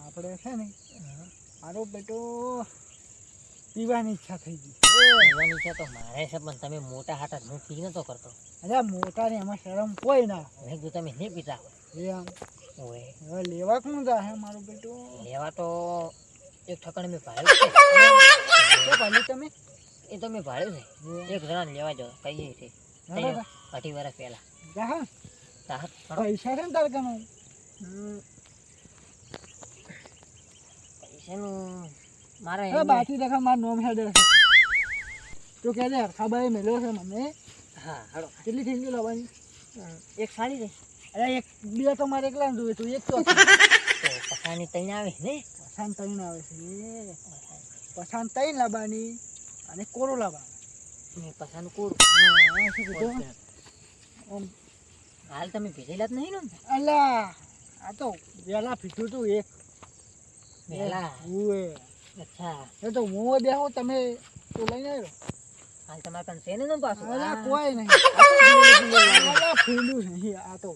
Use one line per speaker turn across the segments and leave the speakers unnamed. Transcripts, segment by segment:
આપણે છે ને મારો બેટો પીવાની ઈચ્છા થઈ ગઈ.
પીવાની છે તો મારે છે, પણ તમે મોટા હાટા હું પી નતો કરતો.
અરે મોટા ને એમાં શરમ કોઈ ના.
મેં કીધું તમે નહીં પીતા
એ આમ
હોય.
હવે લેવા કોણ જાય મારો બેટો?
લેવા તો એક ઠકાણે મેં ભાડ્યું છે.
શું ભાલી તમે?
એ તો મેં ભાડ્યું છે. એક જણા લેવા જાઓ કહીએ છે. અઢી વર્ષ પહેલા
પૈસા છે ને તારે કમાવું?
પૈસાનું મારે
બાકી દેખા મારું નોમ હેડે છે તો કે દે ખબર મેળ્યો છે મને.
હા હાડો.
કેટલી થઈ ગઈ લાવવાની?
એક સાડી દે.
અરે એક બે તો મારે એકલા જોઈએ તું એક તો
પસાની તઈને આવે ને.
પસાન તઈને આવે છે. પસાન તઈને લાવવાની અને કોરો લાવવાનો.
પસાનું કોરું.
શું કીધું?
હાલ તમે ભેજેલા જ નહીં ને?
અલા આ તો વેલા પીધું તું એક
વેલા. અચ્છા
એ તો હું બેહો તમે તો લઈને આવ્યો.
હાલ તમારે પણ છે ને પાછું?
અલા કોઈ નહીં. અલા ફૂલું નહીં આ તો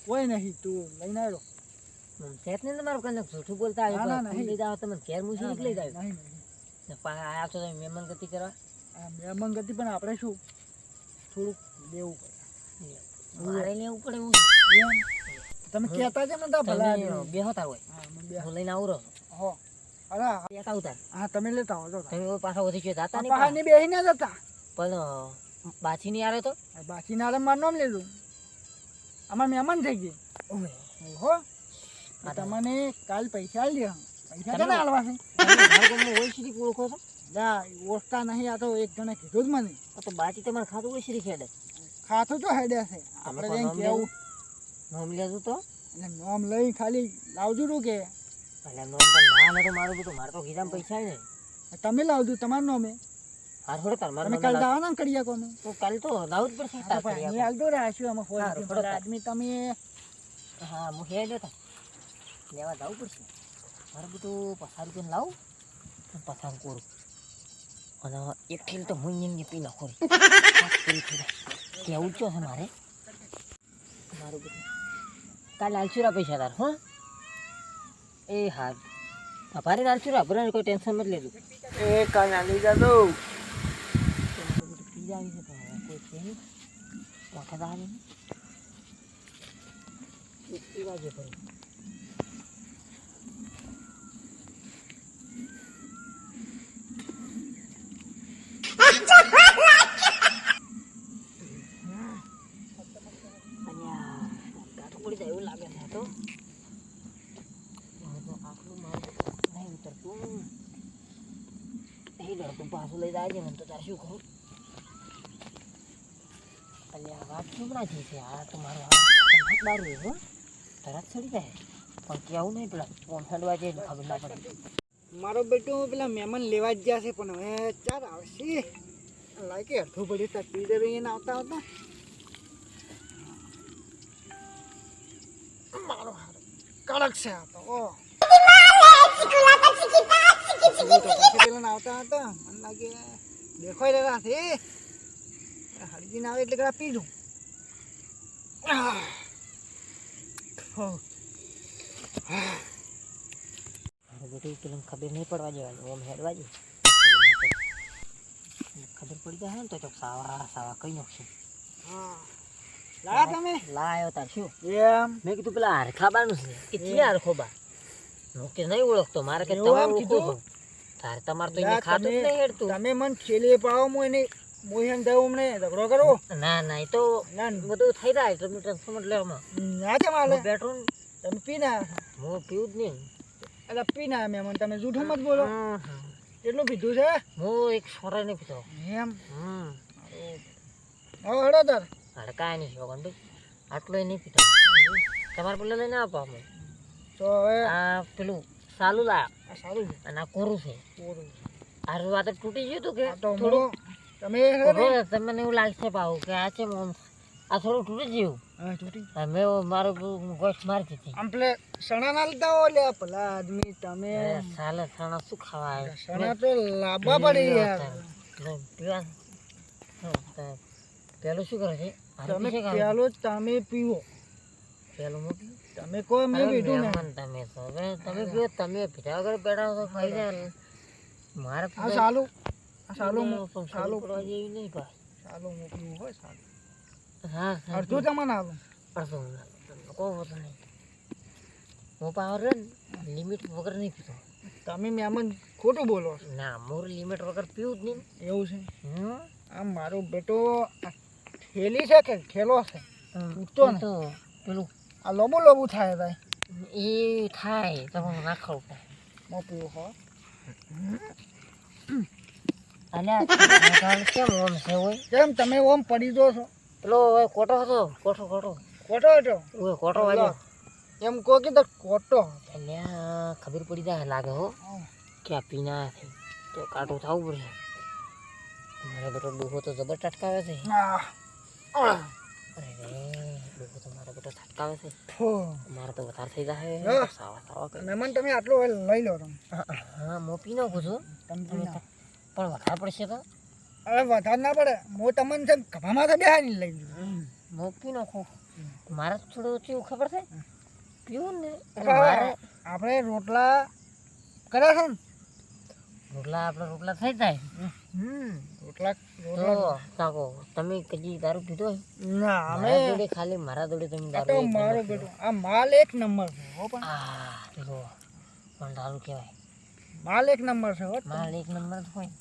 કોઈ નહીં તું લઈને આવ્યો.
સેટ ને તમારું કને જૂઠું બોલતા આવ્યો. લઈ જાવ તમે ઘેર મૂકી નીકળી જાય.
નહીં
આયા છો તમે મહેમાન ગતિ કરવા.
મહેમાન ગતિ પણ આપણે શું થોડુંક લેવું પડે.
મારે લેવું પડે એવું
એમ તમે કહેતા છે ને તો ભલા
બે હોતા હોય. હું લઈને આવું રહો.
હો અલા
લેતા ઉતાર.
હા તમે લેતા આવો તો
તમે પાછા વધી ગયો જાતા નહીં.
પાહાની બેહી ના જતા
પણ બાછી નહીં આવે તો
બાકી ના મારું નામ લીધું. અમાર મહેમાન થઈ ગઈ. હો તમને કાલ પૈસા આલી દે. પૈસા કેને આલવા છે?
હોય સુધી ઓળખો છો?
ના ઓળખતા નહીં. આ તો એક જણે કીધું જ મને.
તો બાજી તમારે ખાતું હોય શ્રી ખેડે.
ખાતું તો હેડે છે આપણે કેવું
નોમ લેતું તો
એટલે નોમ લઈ ખાલી લાવજો તું કે
એટલે નોમ પણ ના નતો મારું બધું. મારે તો ગીધામાં પૈસા ને
તમે લાવજો તમારું નોમે.
હા થોડે તાર
તમે કાલ દાવા ના કરીયા કોને
તો કાલ તો લાવું જ પડશે. તાર
પાણી આલતો રાખ્યું આમાં ફોન આદમી તમે.
હા હું હે લેતા લેવા જવું પડશે. મારે બધું પસાર કરીને લાવું પસાર કરું અને એક ઠીલ તો હું એમને પી નાખો. કેવું છો છે મારે મારું બધું કાલે આલચુરા પૈસા તાર. હા એ હા ભારે આલચુરા ભરે કોઈ ટેન્શન નથી લેતું.
એ કાલ આલી જાદો
પી આવી છે પણ કોઈ છે નહીં. મોટા આવે ને પીવા જે પડે. એવું લાગે છે તો આટલું મારું નહીં ઉતરતું. એ ડરતું પાછું લઈ જાય ને તો તારે શું કહું? એટલે આ વાત કેમણાથી છે? આ તો મારું દારૂ એવું તરત ચડી જાય પણ કેવું નહીં પેલા ઓમ ઠંડવા જઈએ ખબર ના પડે.
મારો બેટો પેલા મહેમાન લેવા જ ગયા છે પણ હવે ચાર આવશે લાગે અડધું પડી તાર પી દે એને આવતા આવતા. મારો કડક છે આ તો પેલા આવતા હતા મને લાગે દેખાઈ રહ્યા છે. હળજી ના આવે એટલે કડા પીધું.
બધું પેલું ખબર નહીં પડવા જવાની. ઓમ હેડવા જાય ખબર પડી જાય ને તો ચોક સાવા સાવા કઈ નાખશું.
લાયા તમે?
લાયો તાર શું
એમ
મેં કીધું પેલા હરખાબાનું છે એ ક્યાં હરખોબા હું કે નહીં ઓળખતો. મારે કે તમારું ઓળખું તારે તમારે તો એને ખાતું જ નહીં હેડતું.
તમે મને છેલ્લે પાવો હું એને મોહન દઉં અમને ઝઘડો કરો.
ના ના એ તો બધું થઈ જાય તમે ટેન્શન મત લેવામાં.
ના છે મારે
બેઠું
તમે પી ના
હું પીવું જ નહીં.
એટલે પી ના મહેમાન તમે જૂઠું મત બોલો. કેટલું પીધું છે?
હું એક સોરા નહીં પીતો
એમ. હવે હડો તાર
અરે કાંઈ નહીં શોખન ભાઈ આટલો નહીં પીતો. તમારે પેલા લઈને આપો અમે
તો હવે
આ પેલું સાલું લાયા
સારું છે.
અને આ કોરું છે. આ વાત તૂટી ગયું હતું કે
થોડું તમે
તમને એવું લાગશે પાવું કે આ છે આ થોડું તૂટી ગયું. મેં મારું ગોઠ મારી દીધી.
આમ પેલે સણા ના લીધા હો લે ભલા આદમી તમે.
સાલે સણા શું ખાવા?
સણા તો લાંબા પડે યાર.
પીવા પેલું શું કરે છે?
તમે પેલું તમે પીવો.
પેલું મૂકી
તમે કોઈ મેં પીધું ને
તમે તો હવે તમે પીઓ તમે પીધા વગર બેઠા છો ખાઈ જાય ને. મારે
આ સાલું
ચાલુ
ચાલુ
પડવા જેવી નહીં ભાઈ.
સાલું મોકલું હોય સાલું
હા
અડધું તમને આલું
અડધું કોઈ હોતું નહીં. હું પાવર ને લિમિટ વગર નહીં પીતો.
તમે મહેમાન ખોટું બોલો છો
ના મોર લિમિટ વગર પીવું જ નહીં.
એવું છે
હમ
આમ મારો બેટો આ ઠેલી છે કે ઠેલો છે ઉઠતો ને
તો પેલું
આ લોબુ લોબુ થાય ભાઈ
એ થાય તમને નાખવું પડે.
હું પીવું હો
અલ્યા કેમ ઓમ છે હોય
કેમ તમે ઓમ પડી દો છો
પેલો હવે કોટો હતો કોટો
ખોટો હતો
ઓય કોટો વાગ્યો
એમ કહો કે તો ખોટો
એટલે ખબર પડી જાય લાગે હો કે આ પીના છે તો કાટું થવું પડશે. મારે બેટો ડૂહો તો જબર ટટકાવે છે. અરે ડૂહો તો મારો બેટો ટટકાવે છે. મારે તો વધારે થઈ જાય સાવા સાવા કરે.
મહેમાન તમે આટલો લઈ લો તમે
હા હું પી નાખું છું
તમે
પણ વધારે પડશે તો
અરે વધારે ના પડે હું તમને છે ગભામાં તો બેહાડી લઈ જઉં
હું પી નાખું. મારે થોડું કેવું ખબર છે પીવું ને
આપણે રોટલા કર્યા છે ને
રોટલા આપણે રોટલા થઈ જાય.
રોટલા
તો કાકો તમે કદી દારૂ પીધો હોય?
ના અમે
મારા જોડે ખાલી મારા જોડે તમે
આ તો
દારૂ એક
મારો
નંબર
બેટો આ માલ એક નંબર છે હો પણ
જો પણ દારૂ કહેવાય.
માલ એક નંબર છે હો
માલ એક નંબર હોય.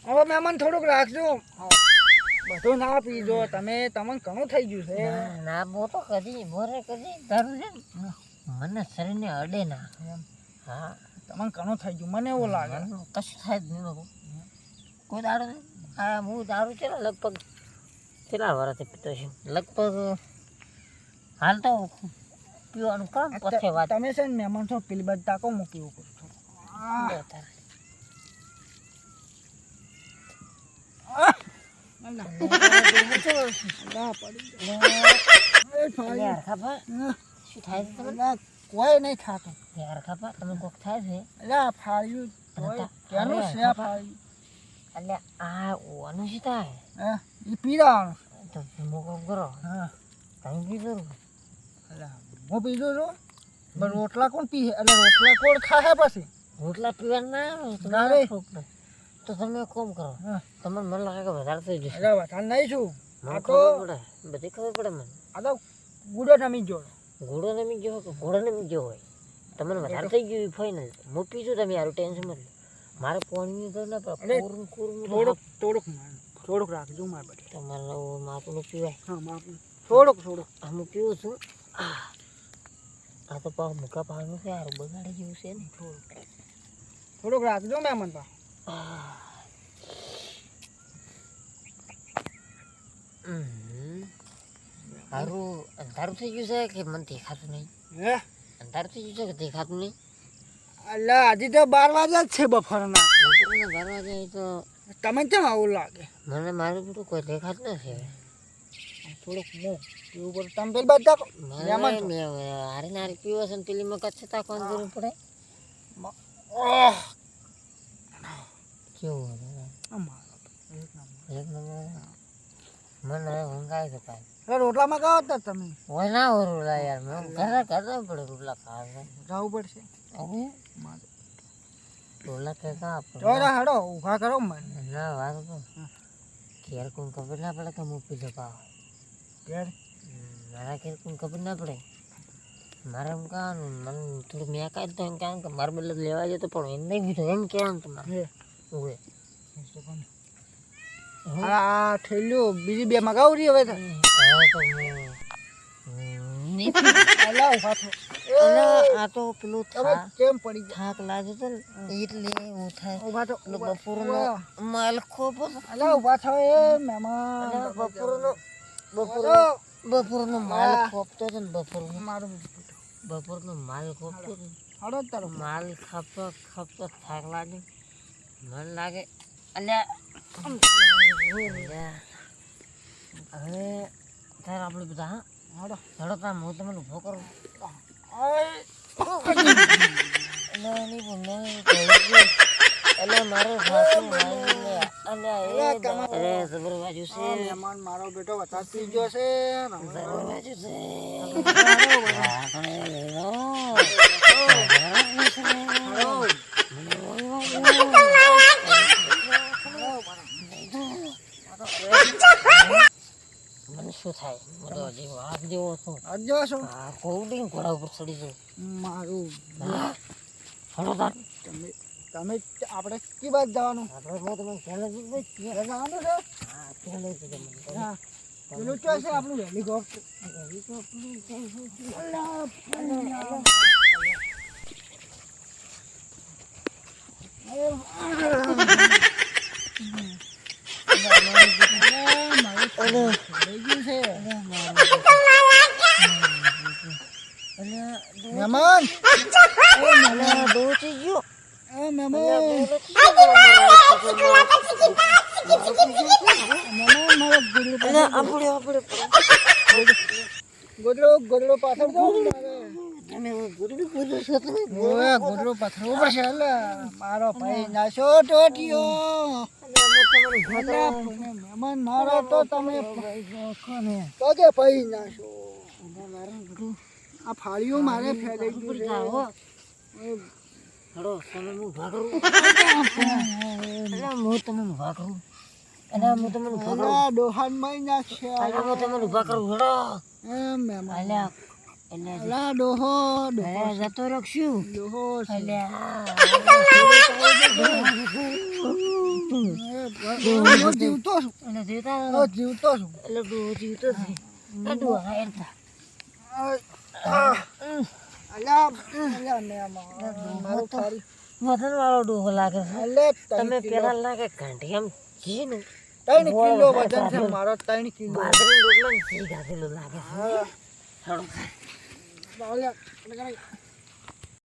હવે મહેમાન થોડુંક રાખજો બધું ના પીજો તમે તમને ઘણું થઈ ગયું છે
ના ના બો તો કદી બોરે કદી દારૂ છે ને મને શરીરને અડે ના. હા
તમને ઘણું થઈ ગયું મને એવું લાગે
મને કશું થાય જ નહીં લોકો. કોઈ દારૂ નહીં. આ હું દારૂ છે ને લગભગ કેટલા વર્ષથી પીતો છું. લગભગ હાલ તો પીવાનું કામ પછી વાત
તમે છે ને મહેમાન છો પેલી બાજુ તાકો મૂકી એવું કરું છું
શું થાય છે તમને?
કોઈ નહીં ખાતું
યાર ખાપા તમે કોક થાય છે
એટલે ફાળ્યું કેનું છે આ ફાળ્યું
એટલે આ ઓનું શું થાય
હા એ પીવાનું
તો મોકો કરો.
હા
તમે પીધો
એટલે હું પીધું છું પણ રોટલા કોણ પી એટલે રોટલા કોણ ખાય પછી
રોટલા પીવાના ના
ના રે.
તો તમે કોમ કરો
હા
તમને મને લાગે કે વધારે થઈ જશે.
એટલે વધારે નહીં છું
મને
આ
ખબર
તો
પડે બધી ખબર પડે મને.
આ તો ગુડો નમી ગયો
ઘોડો નમી ગયો કે ઘોડો નમી ગયો હોય તમને વધારે થઈ ગયું ફાઇનલ. હું પીશું તમે યાર ટેન્શન મત લો. મારે પાણી તો ના પડે
થોડુંક રાખજો મારે બધે
તમારે માપનું પીવાય.
હા માપનું થોડુંક
હું પીવું છું. આ તો પાવ મૂકા પાવાનું છે યાર બગાડી જેવું છે ને.
થોડુંક રાખજો મહેમાન પા
સારું અંધારું થઈ ગયું છે કે મને દેખાતું નહીં?
હે
અંધારું થઈ ગયું છે કે દેખાતું નહીં?
એટલે હજી તો 12 વાગ્યા જ છે બપોરના
બપોરના 12 વાગે તો
તમને કેમ આવું લાગે
મને મારું બધું કોઈ દેખાતું નથી.
થોડુંક મોં પીવું પડે તમે પેલી બાજુ તાકો મહેમાન છો.
હારી નારી પીવો છે ને પેલી મગજ છે તાકવાની જરૂર પડે.
ઓહ
કેવું એક નંબર મને ઊંઘ આવી છે કાંઈ.
એટલે રોટલામાં ગાવ હતા તમે
હોય ના હોય રોટલા યાર મેં ઘરે કરતા પડે રોટલા ખાવા.
જવું પડશે
હવે રોટલા કહેતા
જો હેડો ઊભા કરો મને
ના વાત તો ઘેર કોઈને ખબર ના પડે કે હું પીધો પાવ.
ઘેર
મારા ઘેર કોઈને ખબર ના પડે. મારે એમ કહેવાનું મને થોડું મેં કાંઈ તો એમ કહેવાનું કે મારે બદલે લેવા જતો પણ એમ નહીં પીધો એમ કહેવાનું તમારે. હોય
આ ઠેલ્યું બીજી બે મગાવું રહી હવે તો
આ તો પેલું
કેમ પડી
થાક લાગે છે ને એટલે હું થાય
ઉભા તો
બપોરનો માલ ખોપો
અલા ઉભા થાવ એ મહેમાન
બપોરનો માલ ખોપતો છે ને
મારું
બપોરનો માલ ખોપતો છે
હડો તારો
માલ ખાપતો ખાપતો થાક લાગે મને લાગે અલ્યા હવે ત્યારે આપણે બધા હા
હડો
હડો તાર હું તમને ઊભો કરું. મારો જબર બાજુ છે
મહેમાન મારો બેટો વધારે પી ગયો છે
જબર બાજુ છે છો
આજે છો
આ કોવડી ઘોડા ઉપર ચડી જાઉં
મારું
હળો તાર
તમે તમે આપણે કી બાદ જવાનું
આપણે હું તમને પહેલા જ ભાઈ
ઘરે જવાનું છે
હા પહેલા જ તમને
હા પેલું ચો છે આપણું હેલિકોપ્ટર મહેમાન
દોચી ગયો
મહેમાન ગોદડો પાછળ ગોદડો પાથરવો પડશે એટલે મારો ભાઈ નાશો ટોટિયો મહેમાન મારો તો તમે તો કે ભાઈ નાશો આ ફાળીઓ મારે ફેલાઈ ગયું છે
હળો તમે હું ભાગરું હું તમને ભાગરું હું તમને ભાગરું
ડોહાન માં નાખશે
હું તમને ભાગરું હળો
મહેમાન
અલ્યા એટલે
અલા ડોહો
જતો રખશું
ડોહો જીવતો છું
એટલે જીવતા
જીવતો છું
એટલે જીવતો છે ડોહા એરતા
અલા મહેમાન મારું થારી
વતન વાળો ડોહો લાગે છે
અલે
તમે પેલા લાગે ઘંટી આમ ઘી ને
3 કિલો વજન છે મારો 3 કિલો
બાજરી રોટલો ઘી ગાધેલું લાગે છે
હા